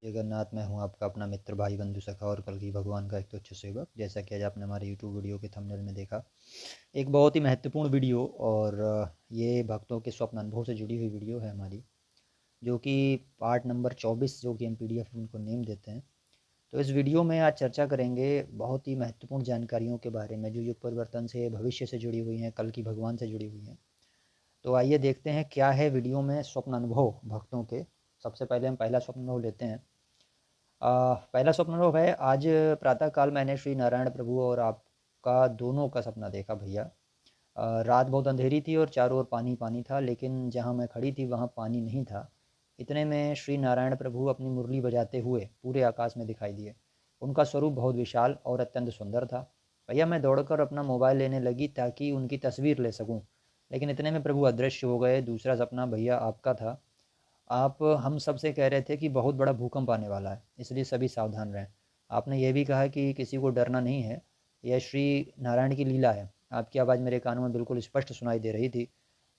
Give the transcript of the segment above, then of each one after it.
जगन्नाथ। मैं हूँ आपका अपना मित्र, भाई, बंधु, सखा और कल्कि भगवान का एक तुच्छ सेवक। जैसा कि आज आपने हमारे यूट्यूब वीडियो के थंबनेल में देखा, एक बहुत ही महत्वपूर्ण वीडियो और ये भक्तों के स्वप्न अनुभव से जुड़ी हुई वीडियो है हमारी, जो कि पार्ट नंबर 24, जो कि हम PDF उनको नेम देते हैं। तो इस वीडियो में आज चर्चा करेंगे बहुत ही महत्वपूर्ण जानकारियों के बारे में, जो युग परिवर्तन से, भविष्य से जुड़ी हुई हैं, कल की भगवान से जुड़ी हुई हैं। तो आइए देखते हैं क्या है वीडियो में स्वप्न अनुभव भक्तों के। सबसे पहले हम पहला स्वप्न अनुभव लेते हैं। पहला स्वप्न अनुभव है, आज प्रातःकाल मैंने श्री नारायण प्रभु और आपका दोनों का सपना देखा भैया। रात बहुत अंधेरी थी और चारों ओर पानी पानी था, लेकिन जहाँ मैं खड़ी थी वहाँ पानी नहीं था। इतने में श्री नारायण प्रभु अपनी मुरली बजाते हुए पूरे आकाश में दिखाई दिए। उनका स्वरूप बहुत विशाल और अत्यंत सुंदर था। भैया मैं दौड़कर अपना मोबाइल लेने लगी ताकि उनकी तस्वीर ले सकूं, लेकिन इतने में प्रभु अदृश्य हो गए। दूसरा सपना भैया आपका था। आप हम सब से कह रहे थे कि बहुत बड़ा भूकंप आने वाला है, इसलिए सभी सावधान रहें। आपने ये भी कहा कि किसी को डरना नहीं है, यह श्री नारायण की लीला है। आपकी आवाज़ मेरे कानों में बिल्कुल स्पष्ट सुनाई दे रही थी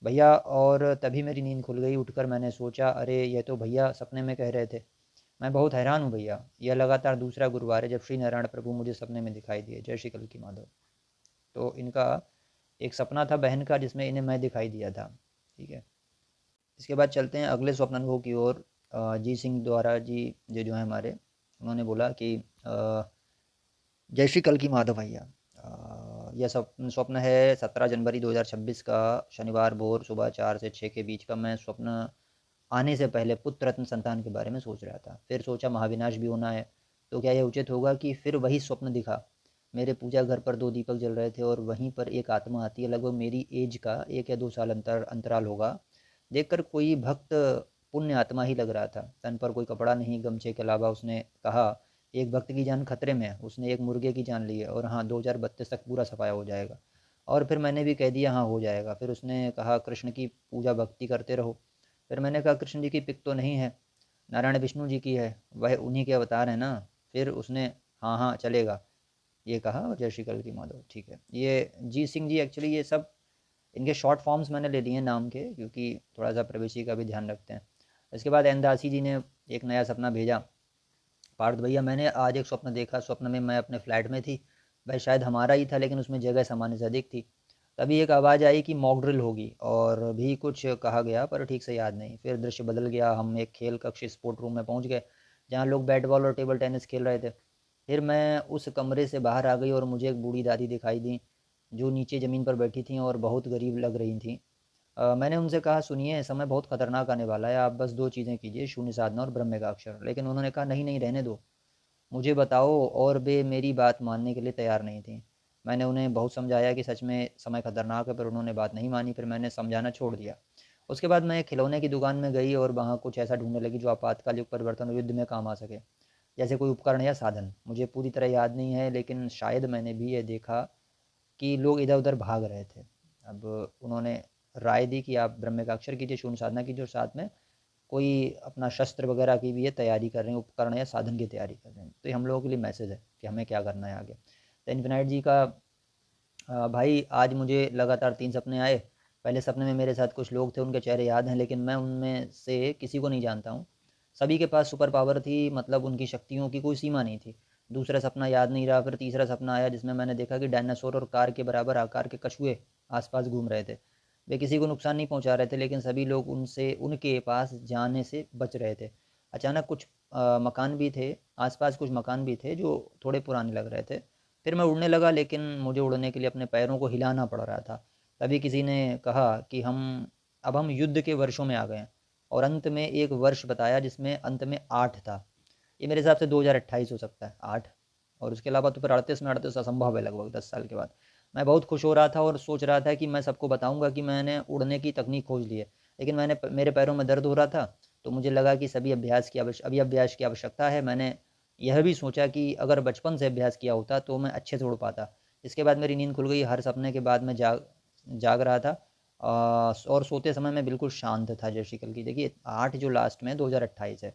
भैया, और तभी मेरी नींद खुल गई। उठकर मैंने सोचा, अरे यह तो भैया सपने में कह रहे थे। मैं बहुत हैरान हूँ भैया, यह लगातार दूसरा गुरुवार है जब श्री नारायण प्रभु मुझे सपने में दिखाई दिए। जय श्री कल्कि माधव। तो इनका एक सपना था बहन का, जिसमें इन्हें मैं दिखाई दिया था। ठीक है, इसके बाद चलते हैं अगले स्वप्न अनुभव की ओर। जी सिंह द्वारा जी जो है हमारे, उन्होंने बोला कि जय श्री कल्कि माधव भैया। यह स्वप्न स्वप्न है 17 जनवरी 2026 का, शनिवार भोर सुबह 4 से 6 के बीच का। मैं स्वप्न आने से पहले पुत्र रत्न संतान के बारे में सोच रहा था। फिर सोचा महाविनाश भी होना है, तो क्या यह उचित होगा कि फिर वही स्वप्न दिखा। मेरे पूजा घर पर 2 दीपक जल रहे थे और वहीं पर एक आत्मा आती है। लगभग मेरी एज का 1 या 2 साल अंतराल होगा। देखकर कोई भक्त पुण्य आत्मा ही लग रहा था। तन पर कोई कपड़ा नहीं, गमछे के अलावा। उसने कहा, एक भक्त की जान खतरे में है, उसने एक मुर्गे की जान ली है, और हाँ 2032 तक पूरा सफाया हो जाएगा। और फिर मैंने भी कह दिया हाँ हो जाएगा। फिर उसने कहा, कृष्ण की पूजा भक्ति करते रहो। फिर मैंने कहा, कृष्ण जी की पिक तो नहीं है, नारायण विष्णु जी की है, वह उन्हीं के अवतार है ना। फिर उसने हाँ हाँ चलेगा ये कहा, और जय श्री कल की माधव। ठीक है, ये जी सिंह जी, एक्चुअली ये सब इनके शॉर्ट फॉर्म्स मैंने ले लिए हैं नाम के, क्योंकि थोड़ा सा प्राइवेसी का भी ध्यान रखते हैं। इसके बाद एनदासी जी ने एक नया सपना भेजा। पार्थ भैया मैंने आज एक स्वप्न देखा। स्वप्न में मैं अपने फ्लैट में थी, वह शायद हमारा ही था, लेकिन उसमें जगह सामान्य से अधिक थी। तभी एक आवाज़ आई कि मॉक ड्रिल होगी, और भी कुछ कहा गया पर ठीक से याद नहीं। फिर दृश्य बदल गया, हम एक खेल कक्ष स्पोर्ट रूम में पहुंच गए, जहां लोग बैट बॉल और टेबल टेनिस खेल रहे थे। फिर मैं उस कमरे से बाहर आ गई और मुझे एक बूढ़ी दादी दिखाई दी, जो नीचे ज़मीन पर बैठी थी और बहुत गरीब लग रही थी। मैंने उनसे कहा, सुनिए समय बहुत खतरनाक आने वाला है, आप बस 2 चीज़ें कीजिए, शून्य साधना और ब्रह्म का अक्षर। लेकिन उन्होंने कहा, नहीं नहीं रहने दो, मुझे बताओ। और वे मेरी बात मानने के लिए तैयार नहीं थी। मैंने उन्हें बहुत समझाया कि सच में समय खतरनाक है, पर उन्होंने बात नहीं मानी। फिर मैंने समझाना छोड़ दिया। उसके बाद मैं एक खिलौने की दुकान में गई और वहाँ कुछ ऐसा ढूंढने लगी जो आपातकाल युग परिवर्तन और युद्ध में काम आ सके, जैसे कोई उपकरण या साधन। मुझे पूरी तरह याद नहीं है, लेकिन शायद मैंने भी ये देखा कि लोग इधर उधर भाग रहे थे। अब उन्होंने राय दी कि आप ब्रह्म का अक्षर कीजिए, शून्य साधना कीजिए, और साथ में कोई अपना शस्त्र वगैरह की भी ये तैयारी कर रहे हैं, उपकरण या साधन की तैयारी कर रहे हैं। तो ये हम लोगों के लिए मैसेज है कि हमें क्या करना है आगे। तो इन्फिनाइट जी का, भाई आज मुझे लगातार 3 सपने आए। पहले सपने में मेरे साथ कुछ लोग थे, उनके चेहरे याद हैं, लेकिन मैं उनमें से किसी को नहीं जानता हूँ। सभी के पास सुपर पावर थी, मतलब उनकी शक्तियों की कोई सीमा नहीं थी। दूसरा सपना याद नहीं रहा। फिर तीसरा सपना आया, जिसमें मैंने देखा कि डायनासोर और कार के बराबर आकार के कछुए आसपास घूम रहे थे। वे किसी को नुकसान नहीं पहुंचा रहे थे, लेकिन सभी लोग उनसे उनके पास जाने से बच रहे थे। अचानक कुछ मकान भी थे, आसपास कुछ मकान भी थे जो थोड़े पुराने लग रहे थे। फिर मैं उड़ने लगा, लेकिन मुझे उड़ने के लिए अपने पैरों को हिलाना पड़ रहा था। तभी किसी ने कहा कि अब हम युद्ध के वर्षों में आ गए हैं, और अंत में एक वर्ष बताया जिसमें अंत में 8 था। ये मेरे हिसाब से 2028 हो सकता है 8। और उसके अलावा तो फिर 38 में 38 असंभव है, लगभग 10 साल के बाद। मैं बहुत खुश हो रहा था और सोच रहा था कि मैं सबको बताऊंगा कि मैंने उड़ने की तकनीक खोज ली है। लेकिन मेरे पैरों में दर्द हो रहा था, तो मुझे लगा कि अभी अभ्यास की आवश्यकता है। मैंने यह भी सोचा कि अगर बचपन से अभ्यास किया होता तो मैं अच्छे से उड़ पाता। इसके बाद मेरी नींद खुल गई। हर सपने के बाद मैं जाग रहा था, और सोते समय मैं बिल्कुल शांत था। जैसे कल की देखिए 8 जो लास्ट में 2028 है,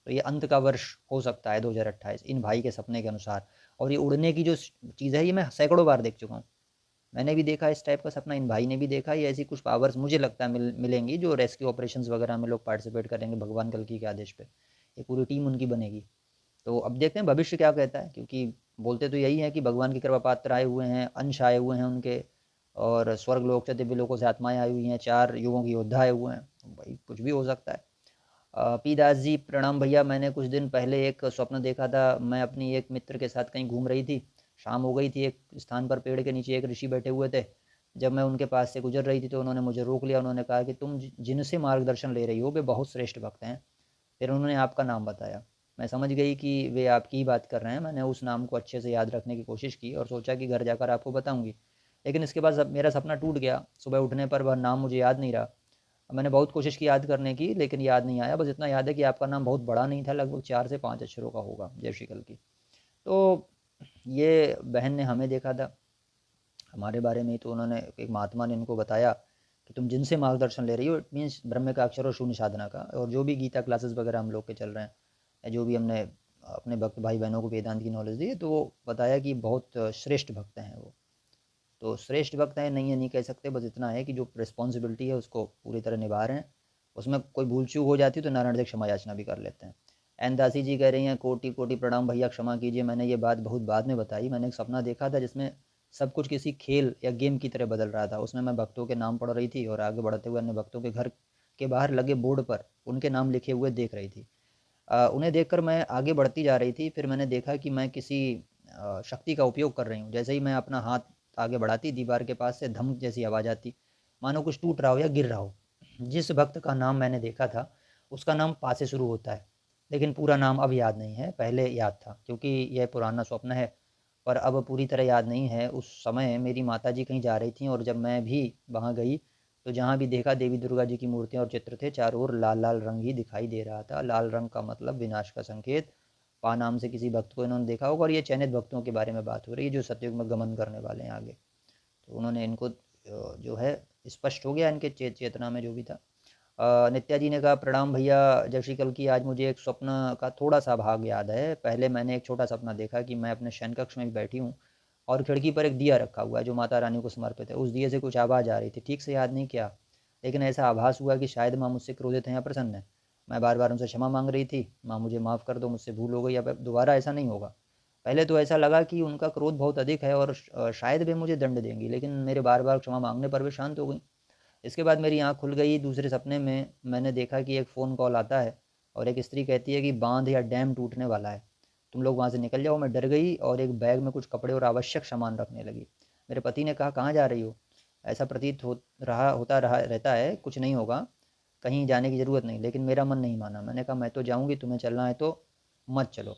तो ये अंत का वर्ष हो सकता है 2028 इन भाई के सपने के अनुसार। और ये उड़ने की जो चीज़ है, ये मैं सैकड़ों बार देख चुका हूँ। मैंने भी देखा इस टाइप का सपना, इन भाई ने भी देखा। ये ऐसी कुछ पावर्स मुझे लगता है मिलेंगी, जो रेस्क्यू ऑपरेशंस वगैरह में लोग पार्टिसिपेट करेंगे भगवान कल्कि के आदेश पे। ये पूरी टीम उनकी बनेगी। तो अब देखते हैं भविष्य क्या कहता है, क्योंकि बोलते तो यही है कि भगवान की कृपा पात्र आए हुए हैं, अंश आए हुए हैं उनके, और स्वर्ग लोक से दिव्य लोकों से आत्माएं आई हुई हैं, 4 युगों की योद्धा आए हुए हैं। तो भाई कुछ भी हो सकता है। पी दास जी प्रणाम भैया। मैंने कुछ दिन पहले एक स्वप्न देखा था। मैं अपनी एक मित्र के साथ कहीं घूम रही थी, शाम हो गई थी। एक स्थान पर पेड़ के नीचे एक ऋषि बैठे हुए थे। जब मैं उनके पास से गुजर रही थी तो उन्होंने मुझे रोक लिया। उन्होंने कहा कि तुम जिनसे मार्गदर्शन ले रही हो वे बहुत श्रेष्ठ भक्त हैं। फिर उन्होंने आपका नाम बताया। मैं समझ गई कि वे आपकी ही बात कर रहे हैं। मैंने उस नाम को अच्छे से याद रखने की कोशिश की और सोचा कि घर जाकर आपको बताऊंगी, लेकिन इसके बाद मेरा सपना टूट गया। सुबह उठने पर वह नाम मुझे याद नहीं रहा। मैंने बहुत कोशिश की याद करने की, लेकिन याद नहीं आया। बस इतना याद है कि आपका नाम बहुत बड़ा नहीं था, लगभग 4 से 5 अक्षरों का होगा, जय श्री कल की। तो ये बहन ने हमें देखा था, हमारे बारे में ही। तो उन्होंने, एक महात्मा ने इनको बताया कि तुम जिनसे मार्गदर्शन ले रही हो, इट मीन्स ब्रह्म का अक्षर और शून्य साधना का, और जो भी गीता क्लासेस वगैरह हम लोग के चल रहे हैं, या जो भी हमने अपने भक्त भाई बहनों को वेदांत की नॉलेज दी है, तो वो बताया कि बहुत श्रेष्ठ भक्त हैं वो। तो श्रेष्ठ भक्त हैं नहीं है नहीं कह सकते, बस इतना है कि जो रिस्पॉन्सिबिलिटी है उसको पूरी तरह निभा रहे हैं। उसमें कोई भूल चूक हो जाती है तो नारायण देव क्षमा याचना भी कर लेते हैं। एन दासी जी कह रही हैं कोटि कोटि प्रणाम भैया, क्षमा कीजिए, मैंने ये बात बहुत बाद में बताई। मैंने एक सपना देखा था जिसमें सब कुछ किसी खेल या गेम की तरह बदल रहा था। उसमें मैं भक्तों के नाम पढ़ रही थी और आगे बढ़ते हुए अन्य भक्तों के घर के बाहर लगे बोर्ड पर उनके नाम लिखे हुए देख रही थी। उन्हें देखकर मैं आगे बढ़ती जा रही थी। फिर मैंने देखा कि मैं किसी शक्ति का उपयोग कर रही हूँ। जैसे ही मैं अपना हाथ आगे बढ़ाती, दीवार के पास से धमक जैसी आवाज़ आती, मानो कुछ टूट रहा हो या गिर रहा हो। जिस भक्त का नाम मैंने देखा था उसका नाम पा से शुरू होता है, लेकिन पूरा नाम अब याद नहीं है, पहले याद था, क्योंकि यह पुराना स्वप्न है। पर अब पूरी तरह याद नहीं है। उस समय मेरी माताजी कहीं जा रही थीं, और जब मैं भी वहाँ गई तो जहाँ भी देखा देवी दुर्गा जी की मूर्तियाँ और चित्र थे। चारों ओर लाल लाल रंग ही दिखाई दे रहा था। लाल रंग का मतलब विनाश का संकेत। पा नाम से किसी भक्त को इन्होंने देखा होगा, और ये चयनित भक्तों के बारे में बात हो रही है जो सतयुग में गमन करने वाले हैं आगे। तो उन्होंने इनको जो है स्पष्ट हो गया इनके चेतना में जो भी था। नित्या जी ने कहा प्रणाम भैया, जय श्री कल की। आज मुझे एक स्वप्न का थोड़ा सा भाग याद है। पहले मैंने एक छोटा सपना देखा कि मैं अपने शयन कक्ष में बैठी हूँ और खिड़की पर एक दिया रखा हुआ है जो माता रानी को समर्पित है। उस दिए से कुछ आवाज़ आ रही थी, ठीक से याद नहीं किया, लेकिन ऐसा आभास हुआ कि शायद माँ मुझसे क्रोधित हैं या प्रसन्न है। मैं बार बार उनसे क्षमा मांग रही थी, माँ मुझे माफ़ कर दो, मुझसे भूल हो गई, अब दोबारा ऐसा नहीं होगा। पहले तो ऐसा लगा कि उनका क्रोध बहुत अधिक है और शायद वे मुझे दंड देंगी, लेकिन मेरे बार बार क्षमा मांगने पर वे शांत हो गई। इसके बाद मेरी आँख खुल गई। दूसरे सपने में मैंने देखा कि एक फ़ोन कॉल आता है और एक स्त्री कहती है कि बांध या डैम टूटने वाला है, तुम लोग वहाँ से निकल जाओ। मैं डर गई और एक बैग में कुछ कपड़े और आवश्यक सामान रखने लगी। मेरे पति ने कहा कहाँ जा रही हो? ऐसा प्रतीत होता रहा रहता है, कुछ नहीं होगा, कहीं जाने की ज़रूरत नहीं। लेकिन मेरा मन नहीं माना। मैंने कहा मैं तो जाऊँगी, तुम्हें चलना है तो मत चलो।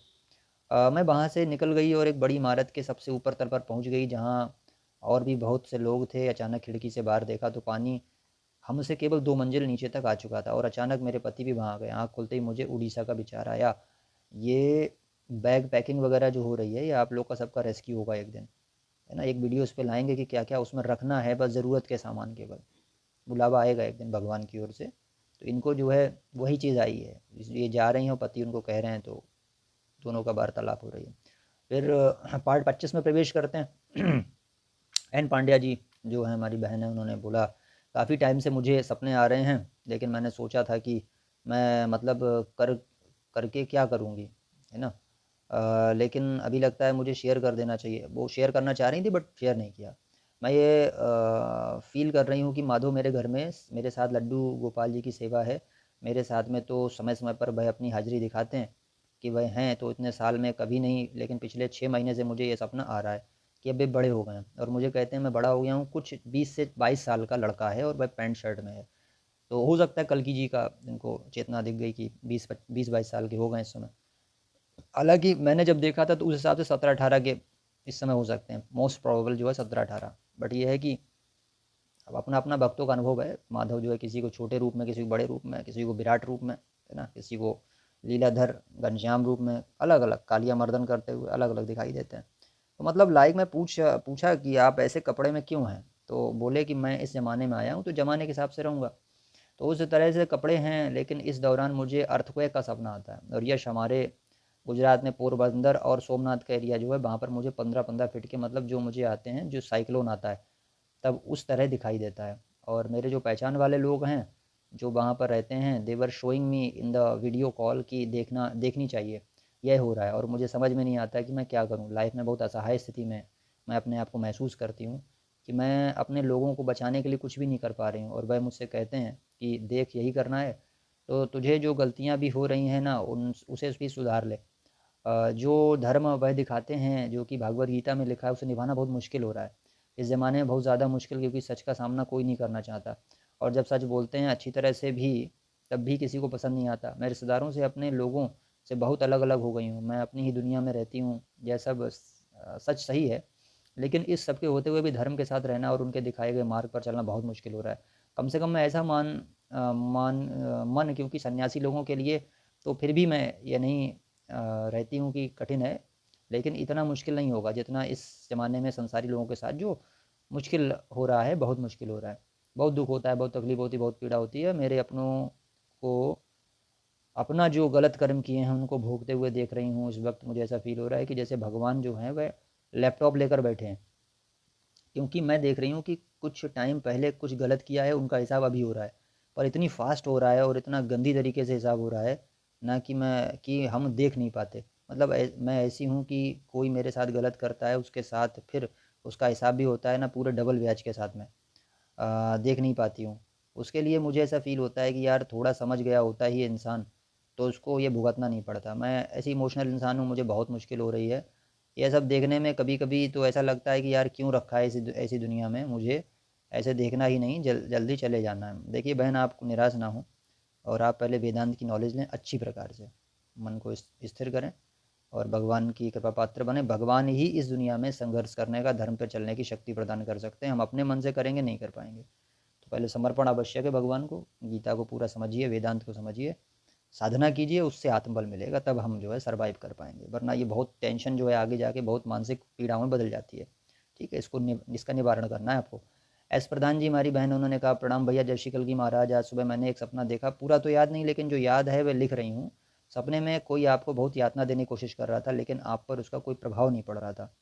मैं वहाँ से निकल गई और एक बड़ी इमारत के सबसे ऊपर तल पर पहुँच गई, जहाँ और भी बहुत से लोग थे। अचानक खिड़की से बाहर देखा तो पानी हमसे केवल 2 मंजिल नीचे तक आ चुका था, और अचानक मेरे पति भी वहाँ आ गए। आँख खुलते ही मुझे उड़ीसा का विचार आया। ये बैग पैकिंग वगैरह जो हो रही है, ये आप लोग का सबका रेस्क्यू होगा एक दिन, है ना? एक वीडियो इस पे लाएँगे कि क्या-क्या उसमें रखना है, बस ज़रूरत के सामान केवल। बुलावा आएगा एक दिन भगवान की ओर से। तो इनको जो है वही चीज़ आई है। ये जा रही हैं और पति उनको कह रहे हैं, तो दोनों का वार्तालाप हो रही है। फिर पार्ट 25 में प्रवेश करते हैं। एन पांड्या जी जो है हमारी बहन है, उन्होंने बोला काफ़ी टाइम से मुझे सपने आ रहे हैं, लेकिन मैंने सोचा था कि मैं मतलब कर करके क्या करूँगी, है ना? लेकिन अभी लगता है मुझे शेयर कर देना चाहिए। वो शेयर करना चाह रही थी बट शेयर नहीं किया। मैं ये फ़ील कर रही हूँ कि माधव मेरे घर में मेरे साथ लड्डू गोपाल जी की सेवा है। मेरे साथ में तो समय-समय पर वह अपनी हाज़िरी दिखाते हैं कि वह हैं, तो इतने साल में कभी नहीं, लेकिन पिछले 6 महीने से मुझे ये सपना आ रहा है कि अब वे बड़े हो गए हैं और मुझे कहते हैं मैं बड़ा हो गया हूँ। कुछ 20 से 22 साल का लड़का है और वह पैंट शर्ट में है। तो हो सकता है कल्कि जी का इनको चेतना दिख गई कि 20-22 साल के हो गए इस समय। हालाँकि मैंने जब देखा था तो उस हिसाब से 17-18 के इस समय हो सकते हैं। मोस्ट प्रोबेबल जो है 17-18। बट ये है कि अब अपना-अपना भक्तों का अनुभव है। माधव जो है किसी को छोटे रूप में, किसी को बड़े रूप में, किसी को विराट रूप में, है ना? किसी को लीलाधर घनश्याम रूप में, अलग-अलग कालिया मर्दन करते हुए अलग-अलग दिखाई देते हैं। तो मतलब लाइक मैं पूछा कि आप ऐसे कपड़े में क्यों हैं? तो बोले कि मैं इस ज़माने में आया हूँ तो ज़माने के हिसाब से रहूँगा। तो उस तरह से कपड़े हैं, लेकिन इस दौरान मुझे अर्थक्वेक का सपना आता है, और यश हमारे गुजरात में पोरबंदर और सोमनाथ का एरिया जो है, वहाँ पर मुझे 15-15 फीट के, मतलब जो मुझे आते हैं, जो साइक्लोन आता है तब उस तरह दिखाई देता है। और मेरे जो पहचान वाले लोग हैं जो वहाँ पर रहते हैं, they were showing me in the video call कि देखनी चाहिए, यह हो रहा है। और मुझे समझ में नहीं आता कि मैं क्या करूँ। लाइफ़ में बहुत असहाय स्थिति में मैं अपने आप को महसूस करती हूँ कि मैं अपने लोगों को बचाने के लिए कुछ भी नहीं कर पा रही हूँ, और वह मुझसे कहते हैं कि देख यही करना है, तो तुझे जो गलतियाँ भी हो रही हैं ना उन उसे भी सुधार ले। जो धर्म वह दिखाते हैं, जो कि भागवत गीता में लिखा है, उसे निभाना बहुत मुश्किल हो रहा है इस ज़माने में, बहुत ज़्यादा मुश्किल, क्योंकि सच का सामना कोई नहीं करना चाहता। और जब सच बोलते हैं अच्छी तरह से भी, तब भी किसी को पसंद नहीं आता। मैं रिश्तेदारों से, अपने लोगों से बहुत अलग अलग हो गई हूँ। मैं अपनी ही दुनिया में रहती हूँ। यह सब सच सही है, लेकिन इस सब के होते हुए भी धर्म के साथ रहना और उनके दिखाए गए मार्ग पर चलना बहुत मुश्किल हो रहा है। कम से कम मैं ऐसा मन, क्योंकि सन्यासी लोगों के लिए तो फिर भी मैं ये नहीं रहती हूँ कि कठिन है, लेकिन इतना मुश्किल नहीं होगा जितना इस ज़माने में संसारी लोगों के साथ जो मुश्किल हो रहा है, बहुत मुश्किल हो रहा है। बहुत दुख होता है, बहुत तकलीफ होती है, बहुत पीड़ा होती है। मेरे अपनों को अपना जो गलत कर्म किए हैं उनको भोगते हुए देख रही हूँ। इस वक्त मुझे ऐसा फील हो रहा है कि जैसे भगवान जो हैं वह लैपटॉप लेकर बैठे हैं, क्योंकि मैं देख रही हूँ कि कुछ टाइम पहले कुछ गलत किया है, उनका हिसाब अभी हो रहा है, पर इतनी फास्ट हो रहा है और इतना गंदी तरीके से हिसाब हो रहा है ना, कि हम देख नहीं पाते। मतलब मैं ऐसी हूँ कि कोई मेरे साथ गलत करता है, उसके साथ फिर उसका हिसाब भी होता है ना, पूरे डबल ब्याज के साथ में देख नहीं पाती हूँ। उसके लिए मुझे ऐसा फ़ील होता है कि यार थोड़ा समझ गया होता ही इंसान, तो उसको ये भुगतना नहीं पड़ता। मैं ऐसी इमोशनल इंसान हूँ, मुझे बहुत मुश्किल हो रही है ये सब देखने में। कभी-कभी तो ऐसा लगता है कि यार क्यों रखा है ऐसी दुनिया में, मुझे ऐसे देखना ही नहीं, जल्दी चले जाना है। देखिए बहन, आप निराश ना हों, और आप पहले वेदांत की नॉलेज लें अच्छी प्रकार से, मन को स्थिर करें और भगवान की कृपा पात्र बने। भगवान ही इस दुनिया में संघर्ष करने का, धर्म पर चलने की शक्ति प्रदान कर सकते हैं। हम अपने मन से करेंगे नहीं कर पाएंगे। तो पहले समर्पण आवश्यक है भगवान को। गीता को पूरा समझिए, वेदांत को समझिए, साधना कीजिए, उससे आत्मबल मिलेगा, तब हम जो है सर्वाइव कर पाएंगे। वरना ये बहुत टेंशन जो है आगे जाके बहुत मानसिक पीड़ाओं में बदल जाती है। ठीक है, इसका निवारण करना है आपको। एस प्रधान जी हमारी बहन, उन्होंने कहा प्रणाम भैया, जय श्री कल की महाराज। आज सुबह मैंने एक सपना देखा, पूरा तो याद नहीं, लेकिन जो याद है वह लिख रही हूँ। सपने में कोई आपको बहुत यातना देने की कोशिश कर रहा था, लेकिन आप पर उसका कोई प्रभाव नहीं पड़ रहा था।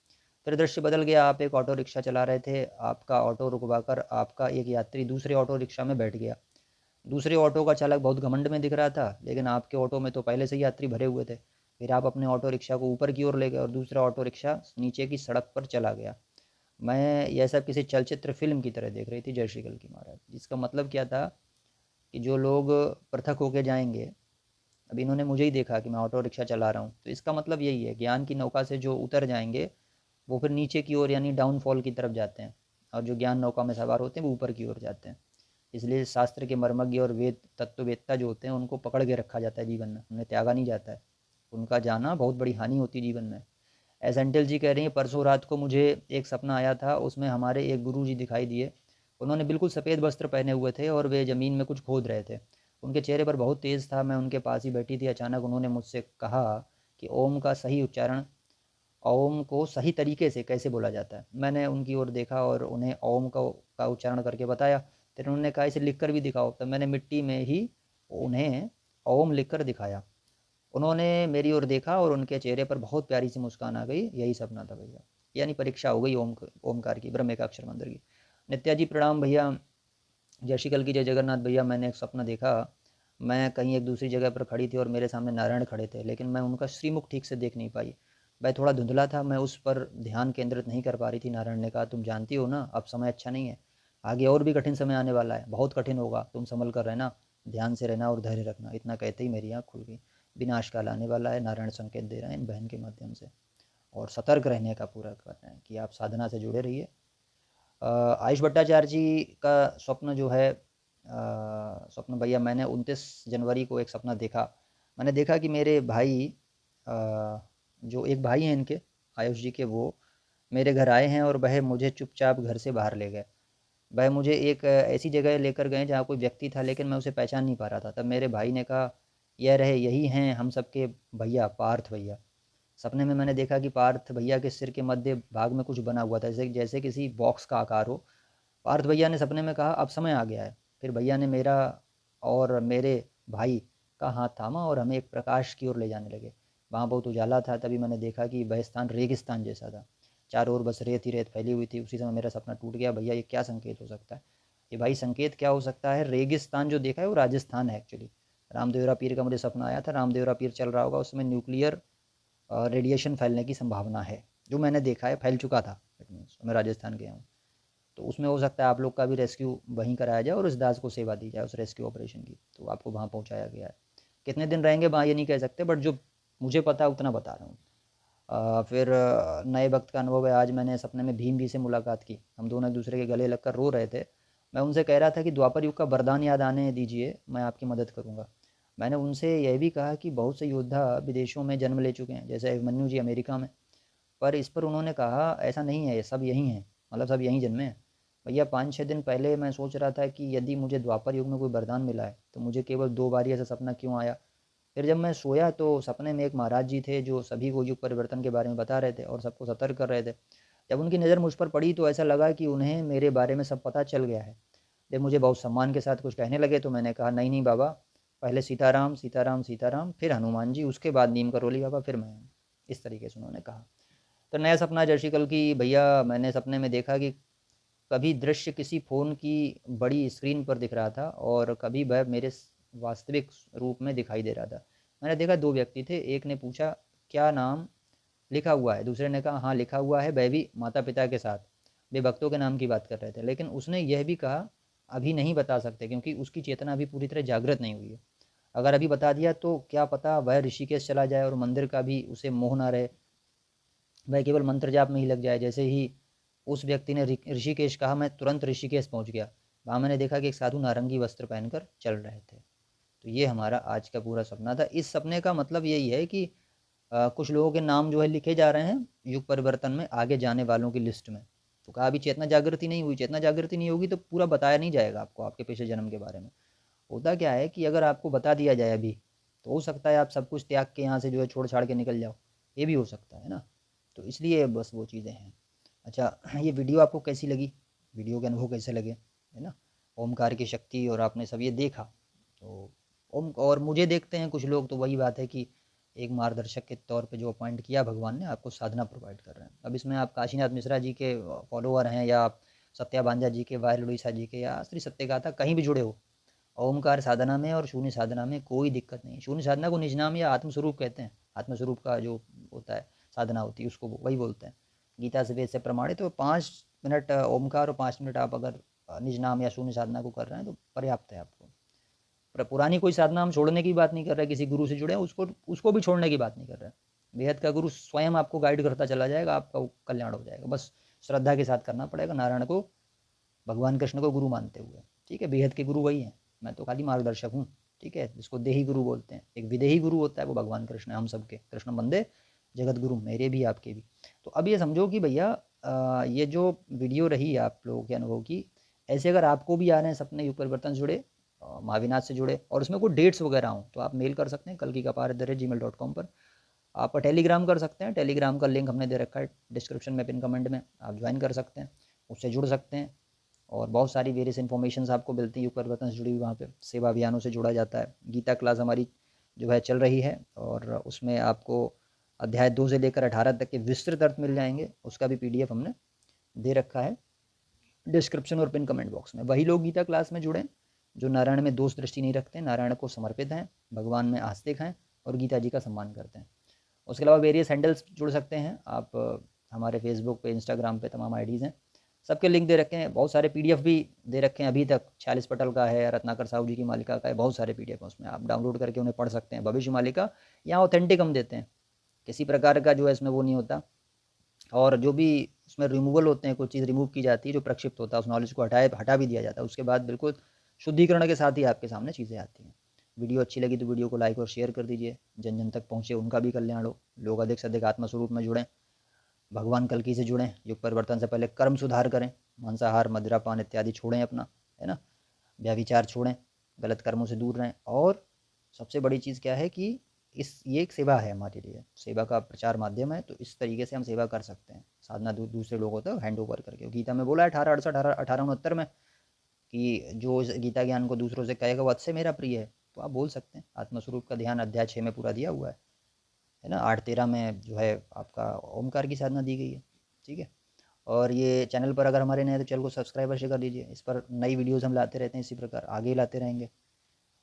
फिर दृश्य बदल गया, आप एक ऑटो रिक्शा चला रहे थे, आपका ऑटो रुकवाकर आपका एक यात्री दूसरे ऑटो रिक्शा में बैठ गया। दूसरे ऑटो का चालक बहुत घमंड में दिख रहा था, लेकिन आपके ऑटो में तो पहले से ही यात्री भरे हुए थे। फिर आप अपने ऑटो रिक्शा को ऊपर की ओर ले गए और दूसरा ऑटो रिक्शा नीचे की सड़क पर चला गया। मैं यह सब किसी चलचित्र फिल्म की तरह देख रही थी, जय श्री कल की महाराज। जिसका मतलब क्या था कि जो लोग पृथक होके जाएंगे, अब इन्होंने मुझे ही देखा कि मैं ऑटो रिक्शा चला रहा हूँ, तो इसका मतलब यही है, ज्ञान की नौका से जो उतर जाएंगे वो फिर नीचे की ओर यानी डाउनफॉल की तरफ जाते हैं, और जो ज्ञान नौका में सवार होते हैं वो ऊपर की ओर जाते हैं। इसलिए शास्त्र के मर्मज्ञ और वेद तत्ववेत्ता जो होते हैं उनको पकड़ के रखा जाता है जीवन में, उन्हें त्यागा नहीं जाता है। उनका जाना बहुत बड़ी हानि होती है जीवन में। एस एंटल जी कह रही हैं, परसों रात को मुझे एक सपना आया था, उसमें हमारे एक गुरु जी दिखाई दिए। उन्होंने बिल्कुल सफ़ेद वस्त्र पहने हुए थे और वे ज़मीन में कुछ खोद रहे थे। उनके चेहरे पर बहुत तेज़ था। मैं उनके पास ही बैठी थी। अचानक उन्होंने मुझसे कहा कि ओम को सही तरीके से कैसे बोला जाता है। मैंने उनकी ओर देखा और उन्हें ओम का उच्चारण करके बताया। फिर उन्होंने कहा इसे लिख कर भी दिखाओ। तब मैंने मिट्टी में ही उन्हें ओम लिख कर दिखाया। उन्होंने मेरी ओर देखा और उनके चेहरे पर बहुत प्यारी सी मुस्कान आ गई। यही सपना था भैया, यानी परीक्षा हो गई ओमकार की, ब्रह्म एकाक्षर मंदिर की। नित्या जी प्रणाम भैया, जय श्री कल की, जय जगन्नाथ भैया। मैंने एक सपना देखा, मैं कहीं एक दूसरी जगह पर खड़ी थी और मेरे सामने नारायण खड़े थे, लेकिन मैं उनका श्रीमुख ठीक से देख नहीं पाई। मैं थोड़ा धुंधला था, मैं उस पर ध्यान केंद्रित नहीं कर पा रही थी। नारायण ने कहा तुम जानती हो ना, अब समय अच्छा नहीं है, आगे और भी कठिन समय आने वाला है, बहुत कठिन होगा, तुम संभल कर रहना, ध्यान से रहना और धैर्य रखना। इतना कहते ही मेरी आँख खुल गई। विनाश काल आने वाला है, नारायण संकेत दे रहे हैं इन बहन के माध्यम से, और सतर्क रहने का पूरा कर रहे हैं कि आप साधना से जुड़े रहिए। आयुष भट्टाचार्य जी का स्वप्न जो है, स्वप्न भैया, मैंने 29 जनवरी को एक सपना देखा। मैंने देखा कि मेरे भाई, जो एक भाई हैं इनके, आयुष जी के, वो मेरे घर आए हैं और वह मुझे चुपचाप घर से बाहर ले गए। वह मुझे एक ऐसी जगह लेकर गए जहाँ कोई व्यक्ति था, लेकिन मैं उसे पहचान नहीं पा रहा था। तब मेरे भाई ने कहा यह रहे, यही हैं हम सबके भैया, पार्थ भैया। सपने में मैंने देखा कि पार्थ भैया के सिर के मध्य भाग में कुछ बना हुआ था, जैसे जैसे किसी बॉक्स का आकार हो। पार्थ भैया ने सपने में कहा अब समय आ गया है। फिर भैया ने मेरा और मेरे भाई का हाथ थामा और हमें एक प्रकाश की ओर ले जाने लगे। वहाँ बहुत उजाला था। तभी मैंने देखा कि वह स्थान रेगिस्तान जैसा था, चारों ओर बस रेत ही रेत फैली हुई थी। उसी समय मेरा सपना टूट गया। भैया ये क्या संकेत हो सकता है? कि भाई संकेत क्या हो सकता है, रेगिस्तान जो देखा है वो राजस्थान है एक्चुअली। रामदेवरा पीर का मुझे सपना आया था, रामदेवरा पीर चल रहा होगा, उसमें न्यूक्लियर रेडिएशन फैलने की संभावना है, जो मैंने देखा है फैल चुका था। मैं राजस्थान गया हूँ, तो उसमें हो सकता है आप लोग का भी रेस्क्यू वहीं कराया जाए और उस दास को सेवा दी जाए उस रेस्क्यू ऑपरेशन की, तो आपको वहाँ पहुँचाया गया है। कितने दिन रहेंगे वहाँ ये नहीं कह सकते, बट जो मुझे पता है उतना बता रहा हूँ। फिर नए वक्त का अनुभव है, आज मैंने सपने में भीम जी से मुलाकात की, हम दोनों एक दूसरे के गले लगकर रो रहे थे। मैं उनसे कह रहा था कि द्वापर युग का वरदान याद आने दीजिए, मैं आपकी मदद करूँगा। मैंने उनसे यह भी कहा कि बहुत से योद्धा विदेशों में जन्म ले चुके हैं, जैसे अभिमन्यु जी अमेरिका में, पर इस पर उन्होंने कहा ऐसा नहीं है, सब यहीं हैं, मतलब सब यहीं जन्मे हैं। भैया 5-6 दिन पहले मैं सोच रहा था कि यदि मुझे द्वापर युग में कोई वरदान मिला है तो मुझे केवल 2 बार ही ऐसा सपना क्यों आया। फिर जब मैं सोया तो सपने में एक महाराज जी थे जो सभी को युग परिवर्तन के बारे में बता रहे थे और सबको सतर्क कर रहे थे। जब उनकी नज़र मुझ पर पड़ी तो ऐसा लगा कि उन्हें मेरे बारे में सब पता चल गया है। जब मुझे बहुत सम्मान के साथ कुछ कहने लगे तो मैंने कहा नहीं नहीं बाबा, पहले सीताराम सीताराम सीताराम, फिर हनुमान जी, उसके बाद नीम करोली बाबा, फिर मैं। इस तरीके से उन्होंने कहा। तो नया सपना जर्शी कल की भैया, मैंने सपने में देखा कि कभी दृश्य किसी फ़ोन की बड़ी स्क्रीन पर दिख रहा था और कभी वह मेरे वास्तविक रूप में दिखाई दे रहा था। मैंने देखा 2 व्यक्ति थे, एक ने पूछा क्या नाम लिखा हुआ है, दूसरे ने कहा हाँ लिखा हुआ है, वह भी माता पिता के साथ। वे भक्तों के नाम की बात कर रहे थे, लेकिन उसने यह भी कहा अभी नहीं बता सकते क्योंकि उसकी चेतना अभी पूरी तरह जागृत नहीं हुई है। अगर अभी बता दिया तो क्या पता वह ऋषिकेश चला जाए और मंदिर का भी उसे मोह ना रहे, वह केवल मंत्र जाप में ही लग जाए। जैसे ही उस व्यक्ति ने ऋषिकेश कहा, मैं तुरंत ऋषिकेश पहुंच गया। वहाँ मैंने देखा कि एक साधु नारंगी वस्त्र पहनकर चल रहे थे। तो ये हमारा आज का पूरा सपना था। इस सपने का मतलब यही है कि कुछ लोगों के नाम जो है लिखे जा रहे हैं युग परिवर्तन में आगे जाने वालों की लिस्ट में। तो कहा अभी चेतना जागृति नहीं हुई, चेतना जागृति नहीं होगी तो पूरा बताया नहीं जाएगा आपको आपके पिछले जन्म के बारे में। होता क्या है कि अगर आपको बता दिया जाए अभी, तो हो सकता है आप सब कुछ त्याग के यहाँ से जो है छोड़ छाड़ के निकल जाओ, ये भी हो सकता है ना। तो इसलिए बस वो चीज़ें हैं। अच्छा, ये वीडियो आपको कैसी लगी, वीडियो के अनुभव कैसे लगे, है ना। ओमकार की शक्ति और आपने सब ये देखा, तो ओम और मुझे देखते हैं कुछ लोग, तो वही बात है कि एक मार्गदर्शक के तौर पे जो अपॉइंट किया भगवान ने, आपको साधना प्रोवाइड कर रहे हैं। अब इसमें आप काशीनाथ मिश्रा जी के फॉलोअर हैं या आप सत्या बांजा जी के, वायर उड़ीसा जी के, या श्री सत्यगाथा कहीं भी जुड़े हो, ओमकार साधना में और शून्य साधना में कोई दिक्कत नहीं। शून्य साधना को निज नाम या आत्मस्वरूप कहते हैं, आत्मस्वरूप का जो होता है साधना होती है उसको वही बोलते हैं। गीता से वेद से प्रमाणित तो 5 मिनट ओमकार और 5 मिनट आप अगर निज नाम या शून्य साधना को कर रहे हैं तो पर्याप्त है आपको। पुरानी कोई साधना हम छोड़ने की बात नहीं कर रहे, किसी गुरु से जुड़े हैं उसको उसको भी छोड़ने की बात नहीं कर रहे। बेहद का गुरु स्वयं आपको गाइड करता चला जाएगा, आपका कल्याण हो जाएगा। बस श्रद्धा के साथ करना पड़ेगा, नारायण को, भगवान कृष्ण को गुरु मानते हुए। ठीक है, बेहद के गुरु वही हैं, मैं तो खाली मार्गदर्शक हूँ। ठीक है, जिसको देही गुरु बोलते हैं। एक विदेही गुरु होता है, वो भगवान कृष्ण है हम सबके, कृष्ण बंदे जगत गुरु, मेरे भी आपके भी। तो अब ये समझो कि भैया ये जो वीडियो रही आप लोगों के अनुभव की, ऐसे अगर आपको भी आ रहे हैं सपने युग परिवर्तन से जुड़े, महाविनाश से जुड़े, और उसमें कोई डेट्स वगैरह हों, तो आप मेल कर सकते हैं kalkikapar@gmail.com पर। आप टेलीग्राम कर सकते हैं, टेलीग्राम का लिंक हमने दे रखा है डिस्क्रिप्शन में, पिन कमेंट में, आप ज्वाइन कर सकते हैं, उससे जुड़ सकते हैं। और बहुत सारी वेरियस इन्फॉर्मेशन आपको मिलती है युग परिवर्तन से जुड़ी हुई। वहाँ पे सेवा अभियानों से जुड़ा जाता है। गीता क्लास हमारी जो है चल रही है, और उसमें आपको अध्याय 2 से लेकर 18 तक के विस्तृत अर्थ मिल जाएंगे। उसका भी PDF हमने दे रखा है डिस्क्रिप्शन और पिन कमेंट बॉक्स में। वही लोग गीता क्लास में जुड़ें जो नारायण में दोष दृष्टि नहीं रखते, नारायण को समर्पित हैं, भगवान में आस्तिक हैं और गीता जी का सम्मान करते हैं। उसके अलावा वेरियस हैंडल्स जुड़ सकते हैं आप, हमारे फेसबुक पे, इंस्टाग्राम पे तमाम आईडीज़ हैं, सबके लिंक दे रखे हैं। बहुत सारे PDF भी दे रखे हैं अभी तक, 46 पटल का है, रत्नाकर साहू जी की मालिका का है, बहुत सारे PDF हैं उसमें, आप डाउनलोड करके उन्हें पढ़ सकते हैं। भविष्य मालिका यहाँ ऑथेंटिक हम देते हैं, किसी प्रकार का जो है इसमें वो नहीं होता। और जो भी उसमें रिमूवल होते हैं, कोई चीज़ रिमूव की जाती है जो प्रक्षिप्त होता है, उस नॉलेज को हटा भी दिया जाता है। उसके बाद बिल्कुल शुद्धिकरण के साथ ही आपके सामने चीज़ें आती हैं। वीडियो अच्छी लगी तो वीडियो को लाइक और शेयर कर दीजिए, जन जन तक पहुँचे, उनका भी कल्याण हो। लोग अधिक से अधिक आत्मस्वरूप में जुड़ें, भगवान कल्कि से जुड़ें, युग परिवर्तन से पहले कर्म सुधार करें, मांसाहार मदिरापान इत्यादि छोड़ें अपना, है ना, व्यभिचार छोड़ें, गलत कर्मों से दूर रहें। और सबसे बड़ी चीज़ क्या है कि ये एक सेवा है हमारे लिए, सेवा का प्रचार माध्यम है, तो इस तरीके से हम सेवा कर सकते हैं। साधना दूसरे लोगों तक हैंड ओवर करके। गीता में बोला है 1868 1869 में कि जो इस गीता ज्ञान को दूसरों से कहेगा वो अच्छे मेरा प्रिय है। तो आप बोल सकते हैं, आत्मस्वरूप का ध्यान अध्याय 6 में पूरा दिया हुआ है ना। 8:13 में जो है आपका ओमकार की साधना दी गई है। ठीक है, और ये चैनल पर अगर हमारे नए हैं तो चैनल को सब्सक्राइब अवश्य कर दीजिए। इस पर नई वीडियोज़ हम लाते रहते हैं, इसी प्रकार आगे लाते रहेंगे।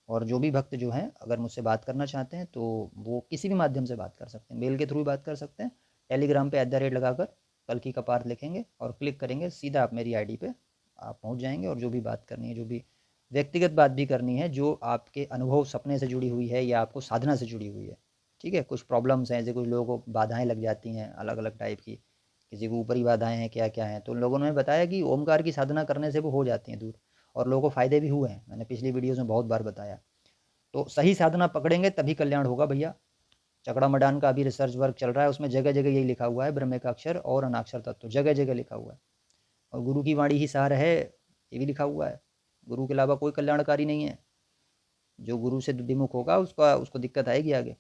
और जो भी भक्त जो हैं अगर मुझसे बात करना चाहते हैं तो वो किसी भी माध्यम से बात कर सकते हैं, मेल के थ्रू भी बात कर सकते हैं, टेलीग्राम पे @ लगाकर कल्कि कपार्थ लिखेंगे और क्लिक करेंगे, सीधा आप मेरी आईडी पे आप पहुंच जाएंगे। और जो भी बात करनी है, जो भी व्यक्तिगत बात भी करनी है, जो आपके अनुभव सपने से जुड़ी हुई है या आपको साधना से जुड़ी हुई है, ठीक है। कुछ प्रॉब्लम्स हैं, जैसे कुछ लोगों को बाधाएं लग जाती हैं अलग अलग टाइप की, किसी को ऊपरी बाधाएं हैं, क्या क्या हैं, तो उन लोगों ने बताया कि ओमकार की साधना करने से वो हो जाती हैं दूर, और लोगों को फ़ायदे भी हुए हैं। मैंने पिछली वीडियोज़ में बहुत बार बताया। तो सही साधना पकड़ेंगे तभी कल्याण होगा भैया। चकड़ा मडान का अभी रिसर्च वर्क चल रहा है, उसमें जगह जगह यही लिखा हुआ है, ब्रह्म का अक्षर और अनाक्षर तत्व जगह जगह लिखा हुआ है। और गुरु की वाणी ही सार है, ये भी लिखा हुआ है। गुरु के अलावा कोई कल्याणकारी नहीं है। जो गुरु से विमुख होगा उसको दिक्कत आएगी आगे।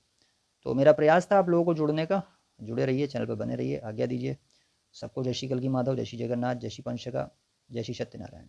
तो मेरा प्रयास था आप लोगों को जोड़ने का। जुड़े रहिए, चैनल पर बने रहिए, आज्ञा दीजिए। सबको जय श्री कल्कि माधव, जय श्री जगन्नाथ, जय श्री पंचका, जय श्री सत्यनारायण।